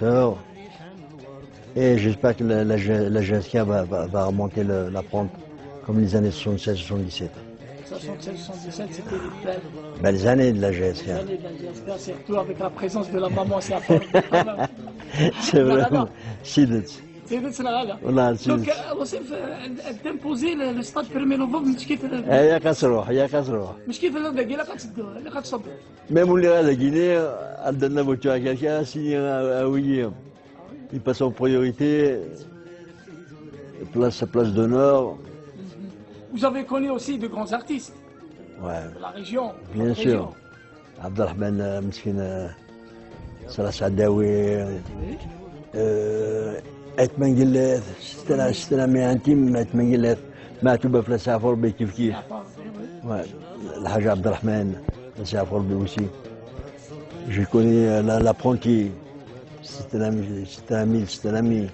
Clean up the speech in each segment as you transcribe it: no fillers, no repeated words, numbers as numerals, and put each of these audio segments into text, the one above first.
chanteurs. Et j'espère que la GSK va remonter la pente comme les années 76-77. 76-77, c'était les Belles années de la GSK. belles années de la GSK, surtout avec la présence de la maman, c'est à fond. C'est vraiment. Sidet. C'est de cela, là. والله Donc, سيدت. وصيف t'imposer le stade premier novembre, مش كيف يا كسروح يا كسروح. مش كيف الباقي لا قد تصدق. Même où les la Guinée, elle donne la voiture à quelqu'un, signer à William. Il passe en priorité, sa place d'honneur. Vous avez connu aussi de grands artistes Ouais, de la région. bien votre sûr. région. Abdelrahman Mskin, Salah Sadawi, Aitman Gillet, c'était l'ami intime, Aitman Gillet, Matouba Flassafor Bekifki. Ouais, l'Haj Abdelrahman, Flassafor aussi. J'ai connu l'apprenti, c'était un ami.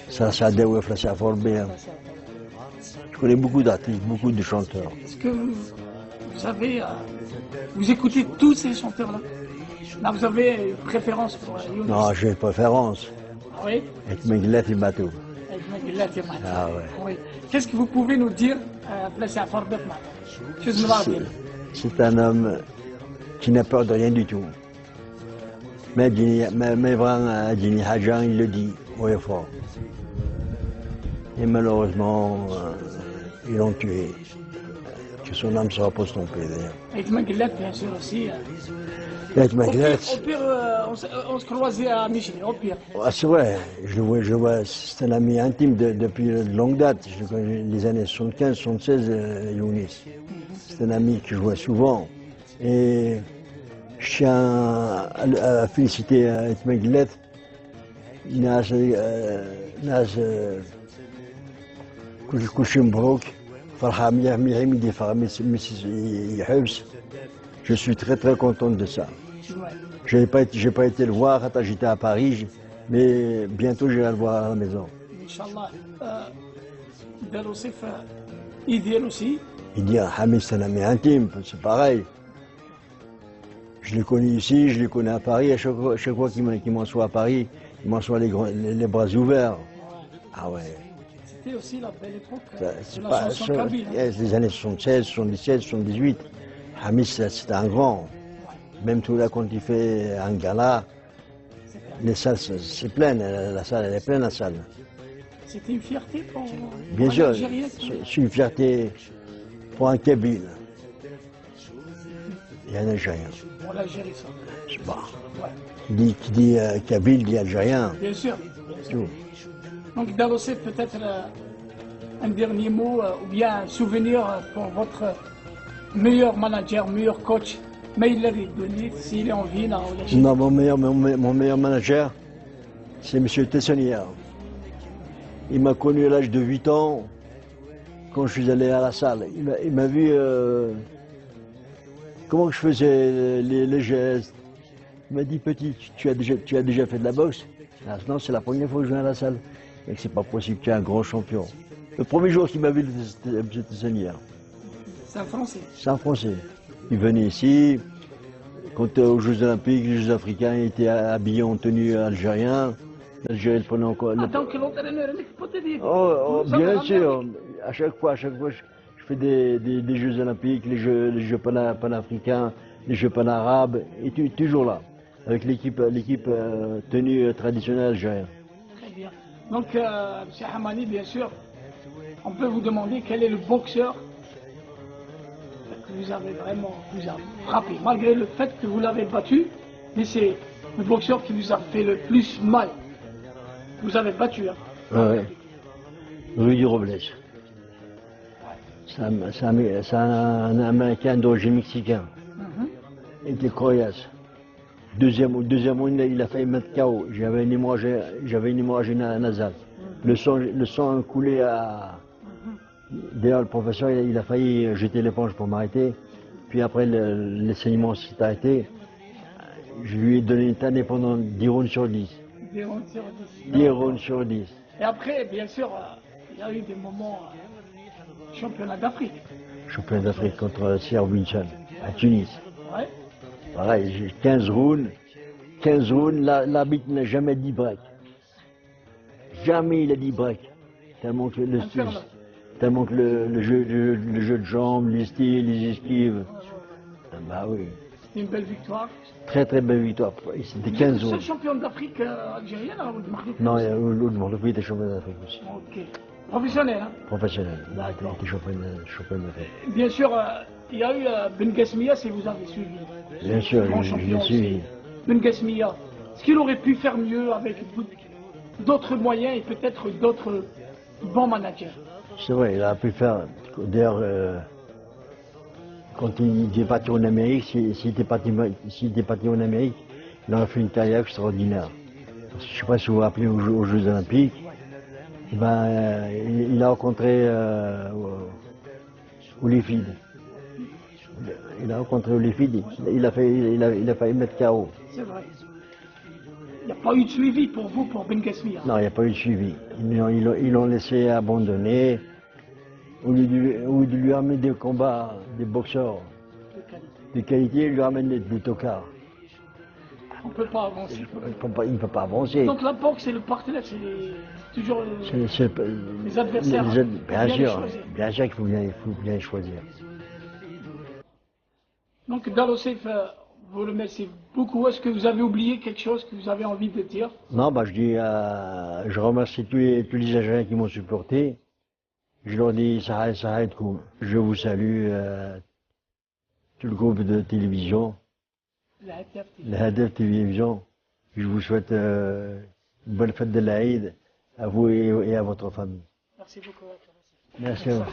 Salah Sadawi Flassafor bien. Je connais beaucoup d'artistes, beaucoup de chanteurs. Est-ce que vous avez, vous écoutez tous ces chanteurs-là? Là, vous avez une préférence pour Younes? Non, j'ai une préférence. Ah oui? Aitman Gillet et Bateau. Avec Maguila Tiamat. Ah ouais. Oui. Qu'est-ce que vous pouvez nous dire à place à Fort Betman? C'est un homme qui n'a peur de rien du tout. Mais vraiment, Dini Hadjan, il le dit haut et fort. Et malheureusement, ils l'ont tué. Que son âme se repose en paix d'ailleurs. Avec Maguila, bien sûr aussi. Aitman Gillet, Au pire, on se croisait à Michelet, au pire. c'est vrai, je le vois, c'est un ami intime depuis de longue date. Je le connais les années 75, 76, Younes. C'est un ami que je vois souvent. Et je tiens à féliciter Aitman Gillet. كل شيء مبروك فرحة مليح يدي فرحة يحبس. Je suis très très content de ça. Ouais. J'ai pas été le voir quand j'étais à Paris, mais bientôt j'irai le voir à la maison. Inch'Allah. داروا صيف idéal aussi. Il dit Hamid c'est un ami intime, c'est pareil. Je l'ai connu ici, je l'ai connu à Paris, à chaque fois qu'il m'en soit à Paris, il m'en soit les bras ouverts. Ah ouais. C'était aussi la belle époque C'est de la pas, chanson kabyle. les années 76, 77, 78, Hamid c'était un grand. Même tout là quand il fait un gala, les salles c'est plein, la salle elle est pleine la salle. C'était une fierté pour Bien sûr, l'Algérie. c'est une fierté pour un Kabyle et un Algérien. Pour l'Algérie, ça. C'est pas. Ouais. Qui dit Kabyle dit Algérien. Bien sûr. Tout. Donc, Dalocé, peut-être un dernier mot ou bien un souvenir pour votre meilleur manager, meilleur coach. Mais il l'avait donné s'il est en ville. Non, mon meilleur manager, c'est M. Tessonnière. Il m'a connu à l'âge de 8 ans, quand je suis allé à la salle. Il m'a vu comment je faisais les gestes. Il m'a dit, petit, tu as déjà fait de la boxe? Ah, non, c'est la première fois que je viens à la salle. Et que c'est pas possible, tu es un grand champion. Le premier jour qu'il m'a vu, c'était M. Tessonnière. C'est un Français. C'est un Français. Il venait ici, quand aux Jeux Olympiques, les Jeux Africains, il était habillé en tenue algérienne. L'Algérie le prenait encore. Attends que l'entraîneur peut te dire. Oh, bien sûr. À chaque fois, je fais des Jeux Olympiques, les Jeux panafricains, les Jeux panarabes, et toujours là, avec l'équipe tenue traditionnelle algérienne. Très bien. Donc, M. Hamani, bien sûr, on peut vous demander quel est le boxeur que vous avez vraiment frappé, malgré le fait que vous l'avez battu, mais c'est le boxeur qui vous a fait le plus mal. Vous avez battu, hein? Ouais. Rudy Robles. C'est un Américain d'origine mexicaine. Il était coriace. Deuxième round, il a failli mettre KO. J'avais une hémorragie nasale. Le sang a coulé à. D'ailleurs, le professeur, il a failli jeter l'éponge pour m'arrêter. Puis après, le saignement s'est arrêté. Je lui ai donné une tannée pendant 10 rounds sur 10. 10 rounds sur 10. 10 rounds sur 10. Et après, bien sûr, il y a eu des moments championnat d'Afrique. Championnat d'Afrique contre Sierra Winchon, à Tunis. Ouais. Pareil, j'ai 15 rounds, 15 rounds, l'arbitre n'a jamais dit break. Jamais il a dit break. Tellement que le jeu de jambes, les styles, les esquives. Ah bah oui. C'était une belle victoire. Très très belle victoire. C'était Vous êtes 15 le seul rounds. champion d'Afrique algérienne à Oud Maghreb. Non, l'autre monde était champion d'Afrique aussi. Ok. Professionnel, hein. Professionnel. Il D'accord. était champion d'Afrique. Bien sûr, il y a eu Ben Ghesmia, si vous avez suivi. Bien sûr, Grand je champion l'ai suivi. aussi. Ben Ghesmia. Est-ce qu'il aurait pu faire mieux avec d'autres moyens et peut-être d'autres bons managers? C'est vrai, il a pu faire. D'ailleurs, quand il était parti en Amérique, s'il était parti en Amérique, il aurait fait une carrière extraordinaire. Parce que je ne sais pas si vous vous rappelez aux Jeux Olympiques, il a rencontré Holyfield. Il a rencontré Holyfield, il a failli mettre KO. C'est vrai. Il n'y a pas eu de suivi pour vous, pour Ben Ghesmia. Non, il n'y a pas eu de suivi. Ils l'ont laissé abandonner. Au lieu de lui amener des combats, des boxeurs de qualité, il lui ramène des tocards. On ne peut pas avancer. Il ne peut pas avancer. Donc la boxe, c'est le partenaire, c'est toujours les adversaires. Bien sûr qu'il faut bien les choisir. Donc Dalosef, vous le remerciez beaucoup. Est-ce que vous avez oublié quelque chose que vous avez envie de dire? Non, je remercie tous les Algériens qui m'ont supporté. Je leur dis Saha Koum. Je vous salue, tout le groupe de télévision, la HDF Télévision. Je vous souhaite une bonne fête de l'Aïd à vous et à votre famille. Merci beaucoup. Merci à vous.